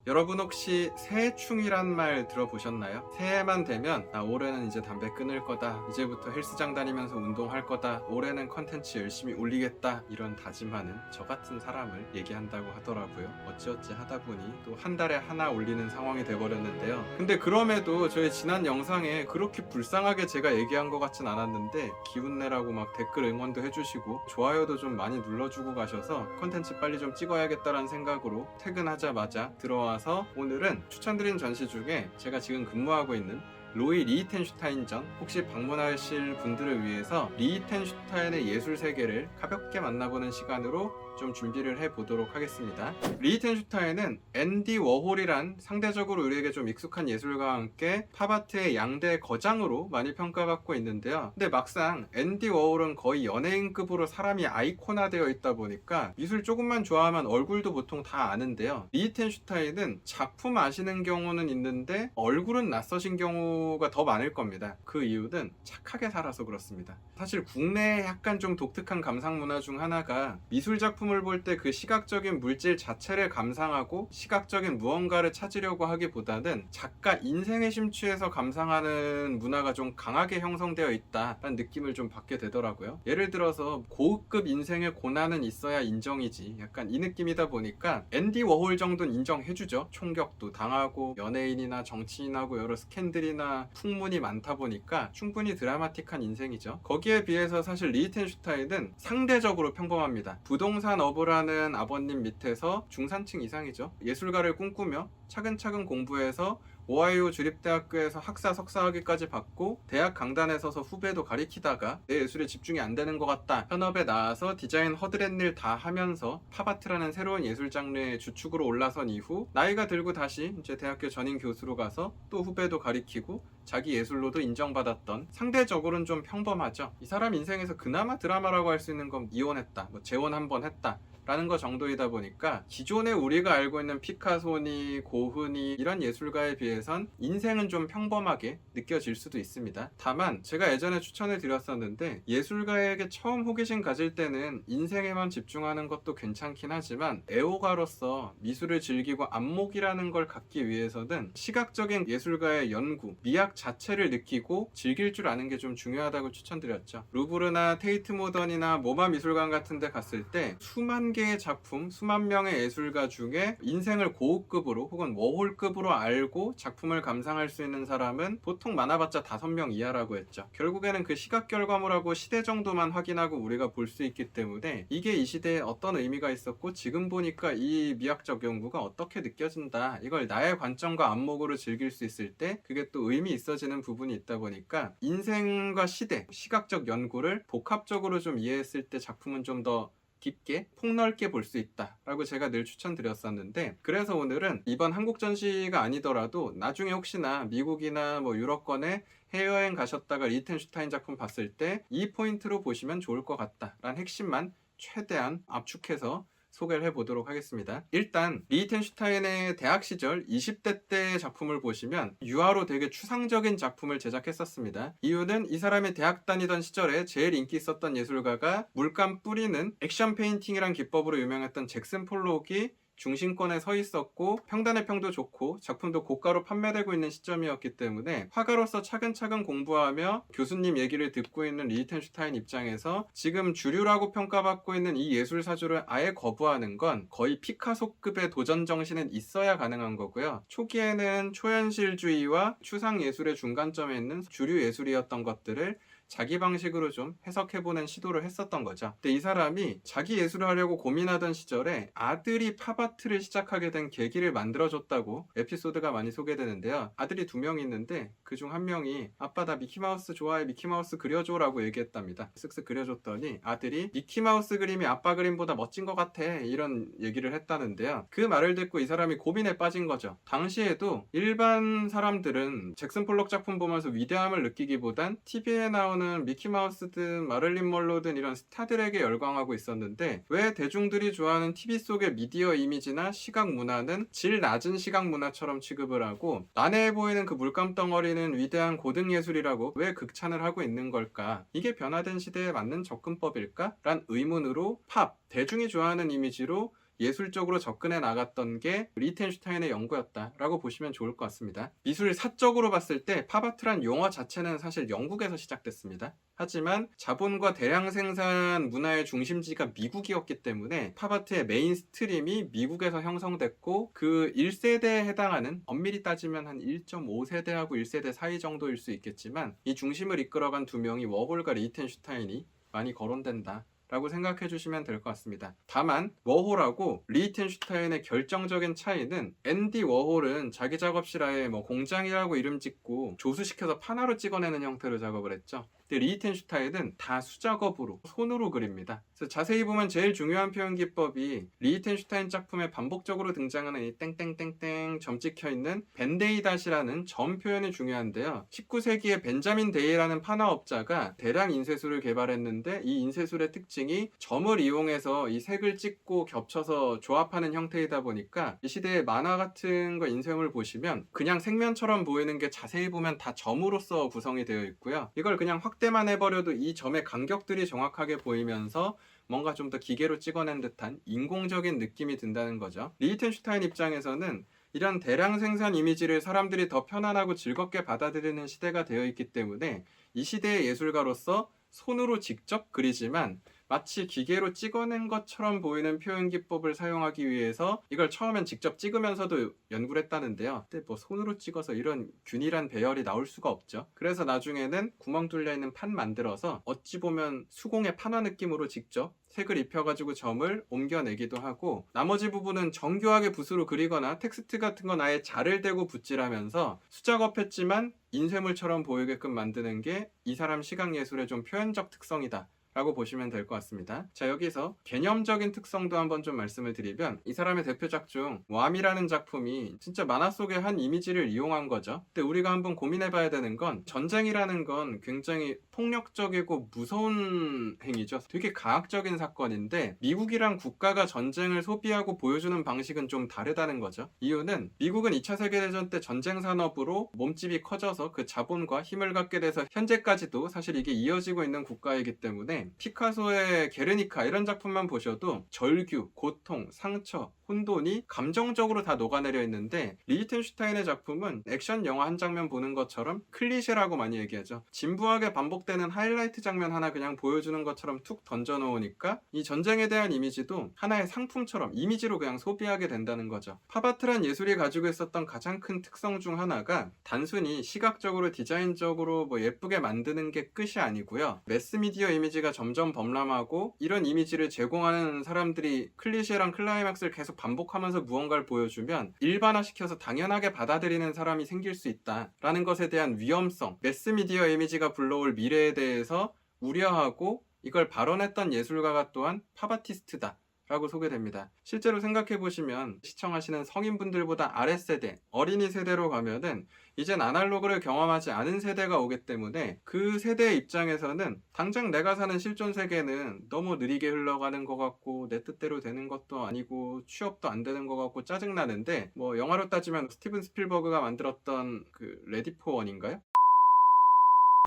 여러분 혹시 새해충이란 말 들어보셨나요? 새해만 되면 올해는 이제 담배 끊을 거다, 이제부터 헬스장 다니면서 운동할 거다, 올해는 컨텐츠 열심히 올리겠다, 이런 다짐하는 저 같은 사람을 얘기한다고 하더라고요. 어찌어찌 하다 보니 또 한 달에 하나 올리는 상황이 돼버렸는데요. 근데 그럼에도 저희 지난 영상에 그렇게 불쌍하게 제가 얘기한 것 같진 않았는데 기운내라고 막 댓글 응원도 해주시고 좋아요도 좀 많이 눌러주고 가셔서 컨텐츠 빨리 좀 찍어야겠다라는 생각으로 퇴근하자마자 들어와서 오늘은 추천드린 전시 중에 제가 지금 근무하고 있는 로이 리히텐슈타인전, 혹시 방문하실 분들을 위해서 리히텐슈타인의 예술 세계를 가볍게 만나보는 시간으로 좀 준비를 해보도록 하겠습니다. 리히텐슈타인은 앤디 워홀이란 상대적으로 우리에게 좀 익숙한 예술가와 함께 팝아트의 양대 거장으로 많이 평가받고 있는데요. 근데 막상 앤디 워홀은 거의 연예인급으로 사람이 아이콘화되어 있다 보니까 미술 조금만 좋아하면 얼굴도 보통 다 아는데요. 리히텐슈타인은 작품 아시는 경우는 있는데 얼굴은 낯서신 경우가 더 많을 겁니다. 그 이유는 착하게 살아서 그렇습니다. 사실 국내에 약간 좀 독특한 감상 문화 중 하나가 미술 작품을 볼 때 그 시각적인 물질 자체를 감상하고 시각적인 무언가를 찾으려고 하기보다는 작가 인생에 심취해서 감상하는 문화가 좀 강하게 형성되어 있다라는 느낌을 좀 받게 되더라고요. 예를 들어서 고급 인생의 고난은 있어야 인정이지, 약간 이 느낌이다 보니까 앤디 워홀 정도는 인정해주죠. 총격도 당하고 연예인이나 정치인하고 여러 스캔들이나 풍문이 많다 보니까 충분히 드라마틱한 인생이죠. 거기에 비해서 사실 리히텐슈타인은 상대적으로 평범합니다. 부동산 업을 하는 아버님 밑에서 중산층 이상이죠. 예술가를 꿈꾸며 차근차근 공부해서 오하이오 주립대학교에서 학사 석사학위까지 받고 대학 강단에 서서 후배도 가리키다가 내 예술에 집중이 안 되는 것 같다, 현업에 나와서 디자인 허드렛일 다 하면서 팝아트라는 새로운 예술 장르의 주축으로 올라선 이후 나이가 들고 다시 이제 대학교 전임 교수로 가서 또 후배도 가리키고 자기 예술로도 인정받았던, 상대적으로는 좀 평범하죠. 이 사람 인생에서 그나마 드라마라고 할 수 있는 건 이혼했다, 뭐 재혼 한번 했다 라는 거 정도이다 보니까 기존에 우리가 알고 있는 피카소니 고흐니 이런 예술가에 비해선 인생은 좀 평범하게 느껴질 수도 있습니다. 다만 제가 예전에 추천을 드렸었는데 예술가에게 처음 호기심 가질 때는 인생에만 집중하는 것도 괜찮긴 하지만 애호가로서 미술을 즐기고 안목이라는 걸 갖기 위해서는 시각적인 예술가의 연구, 미학 자체를 느끼고 즐길 줄 아는 게 좀 중요하다고 추천드렸죠. 루브르나 테이트 모던이나 모마 미술관 같은 데 갔을 때 수만 개의 작품, 수만 명의 예술가 중에 인생을 고급급으로 혹은 워홀급으로 알고 작품을 감상할 수 있는 사람은 보통 많아봤자 5명 이하라고 했죠. 결국에는 그 시각 결과물하고 시대 정도만 확인하고 우리가 볼 수 있기 때문에 이게 이 시대에 어떤 의미가 있었고 지금 보니까 이 미학적 연구가 어떻게 느껴진다, 이걸 나의 관점과 안목으로 즐길 수 있을 때 그게 또 의미 있어지는 부분이 있다 보니까 인생과 시대, 시각적 연구를 복합적으로 좀 이해했을 때 작품은 좀 더 깊게 폭넓게 볼 수 있다 라고 제가 늘 추천드렸었는데, 그래서 오늘은 이번 한국 전시가 아니더라도 나중에 혹시나 미국이나 뭐 유럽권에 해외여행 가셨다가 리히텐슈타인 작품 봤을 때 이 포인트로 보시면 좋을 것 같다 라는 핵심만 최대한 압축해서 소개를 해보도록 하겠습니다. 일단 리히텐슈타인의 대학 시절 20대 때의 작품을 보시면 유화로 되게 추상적인 작품을 제작했었습니다. 이유는 이 사람이 대학 다니던 시절에 제일 인기 있었던 예술가가 물감 뿌리는 액션 페인팅이란 기법으로 유명했던 잭슨 폴록이 중심권에 서 있었고 평단의 평도 좋고 작품도 고가로 판매되고 있는 시점이었기 때문에 화가로서 차근차근 공부하며 교수님 얘기를 듣고 있는 리히텐슈타인 입장에서 지금 주류라고 평가받고 있는 이 예술 사조를 아예 거부하는 건 거의 피카소급의 도전 정신은 있어야 가능한 거고요. 초기에는 초현실주의와 추상예술의 중간점에 있는 주류 예술이었던 것들을 자기 방식으로 좀 해석해보는 시도를 했었던 거죠. 근데 이 사람이 자기 예술을 하려고 고민하던 시절에 아들이 팝아트를 시작하게 된 계기를 만들어줬다고 에피소드가 많이 소개되는데요. 아들이 2명 있는데 그중 한 명이 아빠 나 미키마우스 좋아해, 미키마우스 그려줘 라고 얘기했답니다. 쓱쓱 그려줬더니 아들이 미키마우스 그림이 아빠 그림보다 멋진 것 같아 이런 얘기를 했다는데요. 그 말을 듣고 이 사람이 고민에 빠진 거죠. 당시에도 일반 사람들은 잭슨 폴록 작품 보면서 위대함을 느끼기보단 TV에 나오는 미키마우스든 마릴린 먼로든 이런 스타들에게 열광하고 있었는데 왜 대중들이 좋아하는 TV 속의 미디어 이미지나 시각 문화는 질 낮은 시각 문화처럼 취급을 하고 난해해 보이는 그 물감 덩어리는 위대한 고등예술이라고 왜 극찬을 하고 있는 걸까? 이게 변화된 시대에 맞는 접근법일까? 란 의문으로 팝, 대중이 좋아하는 이미지로 예술적으로 접근해 나갔던 게 리히텐슈타인의 연구였다라고 보시면 좋을 것 같습니다. 미술 사적으로 봤을 때 팝아트란 용어 자체는 사실 영국에서 시작됐습니다. 하지만 자본과 대량 생산 문화의 중심지가 미국이었기 때문에 팝아트의 메인 스트림이 미국에서 형성됐고, 그 1세대에 해당하는, 엄밀히 따지면 한 1.5세대하고 1세대 사이 정도일 수 있겠지만, 이 중심을 이끌어간 두 명이 워홀과 리히텐슈타인이 많이 거론된다 라고 생각해 주시면 될 것 같습니다. 다만 워홀하고 리히텐슈타인의 결정적인 차이는, 앤디 워홀은 자기 작업실 아예 공장이라고 이름 짓고 조수시켜서 판화로 찍어내는 형태로 작업을 했죠. 근데 리히텐슈타인은 다 수작업으로 손으로 그립니다. 그래서 자세히 보면 제일 중요한 표현 기법이 리히텐슈타인 작품에 반복적으로 등장하는 이 땡땡땡땡 점 찍혀있는 벤데이닷이라는 점 표현이 중요한데요. 19세기에 벤자민 데이라는 판화업자가 대량 인쇄술을 개발했는데, 이 인쇄술의 특징이 점을 이용해서 이 색을 찍고 겹쳐서 조합하는 형태이다 보니까 이 시대의 만화 같은 거 인쇄물 보시면 그냥 색면처럼 보이는 게 자세히 보면 다 점으로서 구성이 되어 있고요. 이걸 그냥 확대만 해버려도 이 점의 간격들이 정확하게 보이면서 뭔가 좀 더 기계로 찍어낸 듯한 인공적인 느낌이 든다는 거죠. 리히텐슈타인 입장에서는 이런 대량 생산 이미지를 사람들이 더 편안하고 즐겁게 받아들이는 시대가 되어 있기 때문에 이 시대의 예술가로서 손으로 직접 그리지만 마치 기계로 찍어낸 것처럼 보이는 표현 기법을 사용하기 위해서 이걸 처음엔 직접 찍으면서도 연구를 했다는데요. 근데 손으로 찍어서 이런 균일한 배열이 나올 수가 없죠. 그래서 나중에는 구멍 뚫려 있는 판 만들어서 어찌 보면 수공의 판화 느낌으로 직접 색을 입혀가지고 점을 옮겨내기도 하고, 나머지 부분은 정교하게 붓으로 그리거나 텍스트 같은 건 아예 자를 대고 붓질하면서 수작업했지만 인쇄물처럼 보이게끔 만드는 게 이 사람 시각예술의 좀 표현적 특성이다 라고 보시면 될 것 같습니다. 자, 여기서 개념적인 특성도 한번 좀 말씀을 드리면, 이 사람의 대표작 중 왬이라는 작품이 진짜 만화 속의 한 이미지를 이용한 거죠. 근데 우리가 한번 고민해 봐야 되는 건, 전쟁이라는 건 굉장히 폭력적이고 무서운 행위죠. 되게 가학적인 사건인데 미국이랑 국가가 전쟁을 소비하고 보여주는 방식은 좀 다르다는 거죠. 이유는 미국은 2차 세계대전 때 전쟁 산업으로 몸집이 커져서 그 자본과 힘을 갖게 돼서 현재까지도 사실 이게 이어지고 있는 국가이기 때문에, 피카소의 게르니카 이런 작품만 보셔도 절규, 고통, 상처, 혼돈이 감정적으로 다 녹아내려 있는데, 리히텐슈타인의 작품은 액션 영화 한 장면 보는 것처럼 클리셰라고 많이 얘기하죠. 진부하게 반복되는 하이라이트 장면 하나 그냥 보여주는 것처럼 툭 던져놓으니까 이 전쟁에 대한 이미지도 하나의 상품처럼 이미지로 그냥 소비하게 된다는 거죠. 팝아트란 예술이 가지고 있었던 가장 큰 특성 중 하나가 단순히 시각적으로 디자인적으로 예쁘게 만드는 게 끝이 아니고요. 매스미디어 이미지가 점점 범람하고, 이런 이미지를 제공하는 사람들이 클리셰랑 클라이맥스를 계속 반복하면서 무언가를 보여주면 일반화시켜서 당연하게 받아들이는 사람이 생길 수 있다라는 것에 대한 위험성, 매스미디어 이미지가 불러올 미래에 대해서 우려하고 이걸 발언했던 예술가가 또한 팝아티스트다 라고 소개됩니다. 실제로 생각해보시면 시청하시는 성인분들보다 아랫세대, 어린이 세대로 가면은 이젠 아날로그를 경험하지 않은 세대가 오기 때문에, 그 세대의 입장에서는 당장 내가 사는 실존 세계는 너무 느리게 흘러가는 것 같고 내 뜻대로 되는 것도 아니고 취업도 안 되는 것 같고 짜증나는데, 영화로 따지면 스티븐 스필버그가 만들었던 그 레디포원인가요?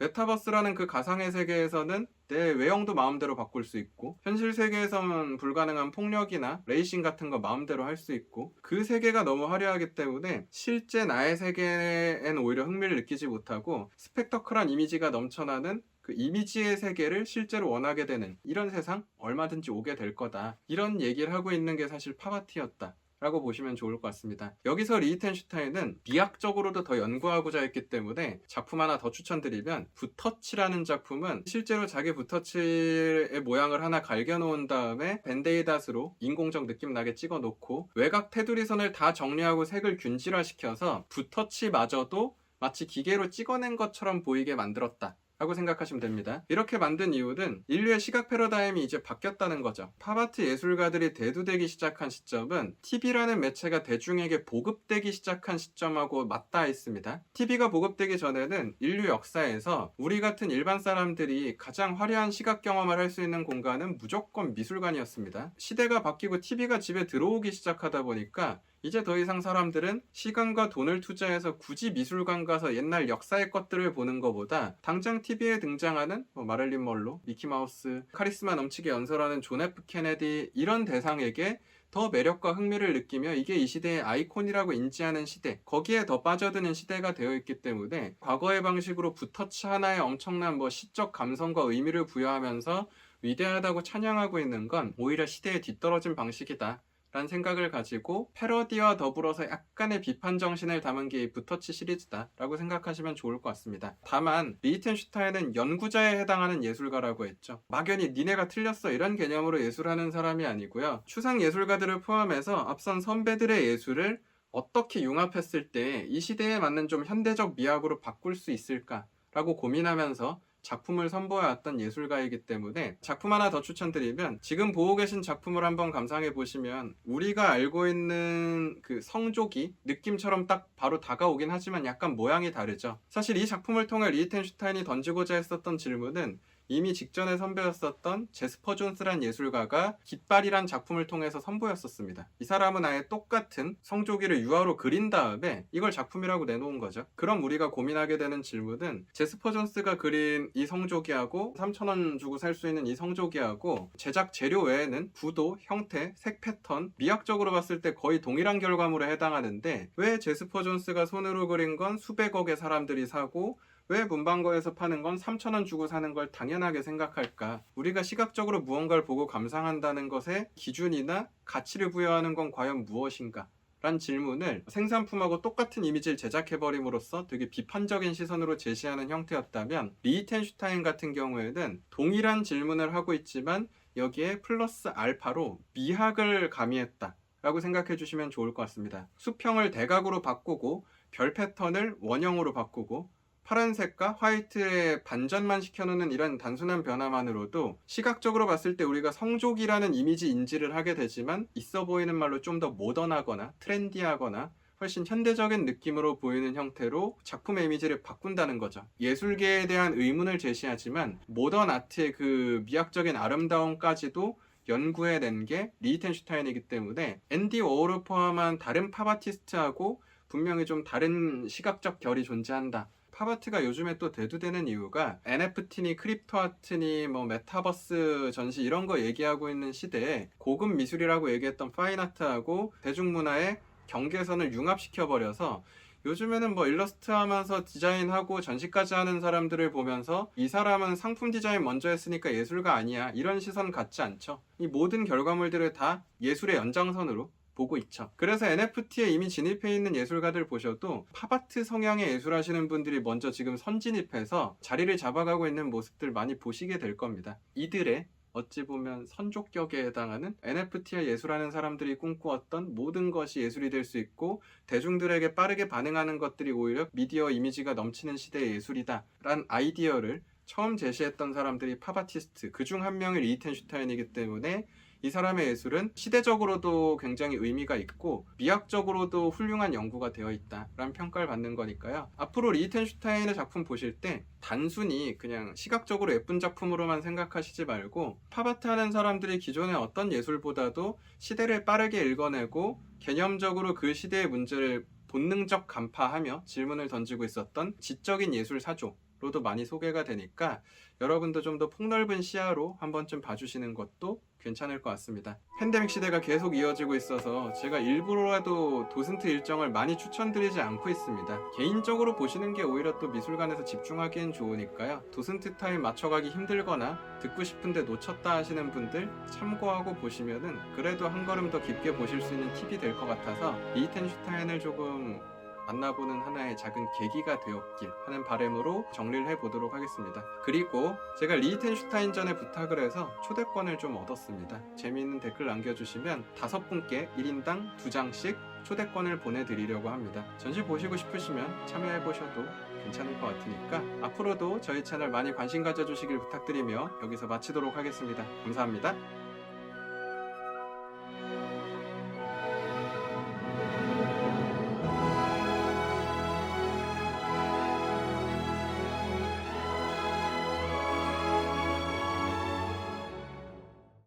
메타버스라는 그 가상의 세계에서는 내 외형도 마음대로 바꿀 수 있고, 현실 세계에서는 불가능한 폭력이나 레이싱 같은 거 마음대로 할 수 있고, 그 세계가 너무 화려하기 때문에 실제 나의 세계엔 오히려 흥미를 느끼지 못하고 스펙터클한 이미지가 넘쳐나는 그 이미지의 세계를 실제로 원하게 되는 이런 세상 얼마든지 오게 될 거다, 이런 얘기를 하고 있는 게 사실 팝아트였다 라고 보시면 좋을 것 같습니다. 여기서 리히텐슈타인은 미학적으로도 더 연구하고자 했기 때문에 작품 하나 더 추천드리면, 붓터치라는 작품은 실제로 자기 붓터치의 모양을 하나 갈겨놓은 다음에 밴데이닷으로 인공적 느낌 나게 찍어놓고 외곽 테두리선을 다 정리하고 색을 균질화시켜서 붓터치마저도 마치 기계로 찍어낸 것처럼 보이게 만들었다 라고 생각하시면 됩니다. 이렇게 만든 이유는 인류의 시각 패러다임이 이제 바뀌었다는 거죠. 팝아트 예술가들이 대두되기 시작한 시점은 TV라는 매체가 대중에게 보급되기 시작한 시점하고 맞닿아 있습니다. TV가 보급되기 전에는 인류 역사에서 우리 같은 일반 사람들이 가장 화려한 시각 경험을 할 수 있는 공간은 무조건 미술관이었습니다. 시대가 바뀌고 TV가 집에 들어오기 시작하다 보니까 이제 더 이상 사람들은 시간과 돈을 투자해서 굳이 미술관 가서 옛날 역사의 것들을 보는 것보다 당장 TV에 등장하는 마릴린 먼로, 미키마우스, 카리스마 넘치게 연설하는 존 F 케네디 이런 대상에게 더 매력과 흥미를 느끼며 이게 이 시대의 아이콘이라고 인지하는 시대, 거기에 더 빠져드는 시대가 되어 있기 때문에 과거의 방식으로 붓터치 하나에 엄청난 시적 감성과 의미를 부여하면서 위대하다고 찬양하고 있는 건 오히려 시대에 뒤떨어진 방식이다 라는 생각을 가지고 패러디와 더불어서 약간의 비판 정신을 담은 게 이 붓터치 시리즈다 라고 생각하시면 좋을 것 같습니다. 다만 리히텐슈타인은 연구자에 해당하는 예술가라고 했죠. 막연히 니네가 틀렸어 이런 개념으로 예술하는 사람이 아니고요. 추상 예술가들을 포함해서 앞선 선배들의 예술을 어떻게 융합했을 때 이 시대에 맞는 좀 현대적 미학으로 바꿀 수 있을까 라고 고민하면서 작품을 선보여왔던 예술가이기 때문에 작품 하나 더 추천드리면, 지금 보고 계신 작품을 한번 감상해 보시면 우리가 알고 있는 그 성조기 느낌처럼 딱 바로 다가오긴 하지만 약간 모양이 다르죠. 사실 이 작품을 통해 리히텐슈타인이 던지고자 했었던 질문은 이미 직전에 선보였었던 제스퍼 존스란 예술가가 깃발이란 작품을 통해서 선보였었습니다. 이 사람은 아예 똑같은 성조기를 유화로 그린 다음에 이걸 작품이라고 내놓은 거죠. 그럼 우리가 고민하게 되는 질문은 제스퍼 존스가 그린 이 성조기하고 3,000원 주고 살 수 있는 이 성조기하고 제작 재료 외에는 구도, 형태, 색 패턴, 미학적으로 봤을 때 거의 동일한 결과물에 해당하는데 왜 제스퍼 존스가 손으로 그린 건 수백억의 사람들이 사고 왜 문방구에서 파는 건 3,000원 주고 사는 걸 당연하게 생각할까? 우리가 시각적으로 무언가를 보고 감상한다는 것에 기준이나 가치를 부여하는 건 과연 무엇인가? 란 질문을 생산품하고 똑같은 이미지를 제작해버림으로써 되게 비판적인 시선으로 제시하는 형태였다면, 리히텐슈타인 같은 경우에는 동일한 질문을 하고 있지만 여기에 플러스 알파로 미학을 가미했다 라고 생각해 주시면 좋을 것 같습니다. 수평을 대각으로 바꾸고 별 패턴을 원형으로 바꾸고 파란색과 화이트의 반전만 시켜놓는 이런 단순한 변화만으로도 시각적으로 봤을 때 우리가 성족이라는 이미지 인지를 하게 되지만 있어 보이는 말로 좀 더 모던하거나 트렌디하거나 훨씬 현대적인 느낌으로 보이는 형태로 작품의 이미지를 바꾼다는 거죠. 예술계에 대한 의문을 제시하지만 모던 아트의 그 미학적인 아름다움까지도 연구해낸 게 리히텐슈타인이기 때문에 앤디 워홀을 포함한 다른 팝 아티스트하고 분명히 좀 다른 시각적 결이 존재한다. 팝아트가 요즘에 또 대두되는 이유가 NFT니 크립토 아트니 메타버스 전시 이런 거 얘기하고 있는 시대에 고급 미술이라고 얘기했던 파인아트하고 대중문화의 경계선을 융합시켜버려서 요즘에는 일러스트 하면서 디자인하고 전시까지 하는 사람들을 보면서 이 사람은 상품 디자인 먼저 했으니까 예술가 아니야 이런 시선 갖지 않죠. 이 모든 결과물들을 다 예술의 연장선으로 보고 있죠. 그래서 NFT에 이미 진입해 있는 예술가들 보셔도 팝아트 성향의 예술하시는 분들이 먼저 지금 선진입해서 자리를 잡아가고 있는 모습들 많이 보시게 될 겁니다. 이들의 어찌 보면 선족격에 해당하는 NFT에 예술하는 사람들이 꿈꾸었던 모든 것이 예술이 될 수 있고 대중들에게 빠르게 반응하는 것들이 오히려 미디어 이미지가 넘치는 시대의 예술이다 라는 아이디어를 처음 제시했던 사람들이 팝아티스트, 그중 한 명이 리히텐슈타인이기 때문에 이 사람의 예술은 시대적으로도 굉장히 의미가 있고 미학적으로도 훌륭한 연구가 되어 있다라는 평가를 받는 거니까요. 앞으로 리히텐슈타인의 작품 보실 때 단순히 그냥 시각적으로 예쁜 작품으로만 생각하시지 말고 팝아트 하는 사람들이 기존의 어떤 예술보다도 시대를 빠르게 읽어내고 개념적으로 그 시대의 문제를 본능적 간파하며 질문을 던지고 있었던 지적인 예술 사조 로도 많이 소개가 되니까 여러분도 좀 더 폭넓은 시야로 한 번쯤 봐주시는 것도 괜찮을 것 같습니다. 팬데믹 시대가 계속 이어지고 있어서 제가 일부러라도 도슨트 일정을 많이 추천드리지 않고 있습니다. 개인적으로 보시는 게 오히려 또 미술관에서 집중하기엔 좋으니까요. 도슨트 타임 맞춰가기 힘들거나 듣고 싶은데 놓쳤다 하시는 분들 참고하고 보시면은 그래도 한 걸음 더 깊게 보실 수 있는 팁이 될 것 같아서 리히텐슈타인을 조금 만나보는 하나의 작은 계기가 되었길 하는 바람으로 정리를 해보도록 하겠습니다. 그리고 제가 리히텐슈타인 전에 부탁을 해서 초대권을 좀 얻었습니다. 재미있는 댓글 남겨주시면 5분께 1인당 2장씩 초대권을 보내드리려고 합니다. 전시 보시고 싶으시면 참여해보셔도 괜찮을 것 같으니까 앞으로도 저희 채널 많이 관심 가져주시길 부탁드리며 여기서 마치도록 하겠습니다. 감사합니다.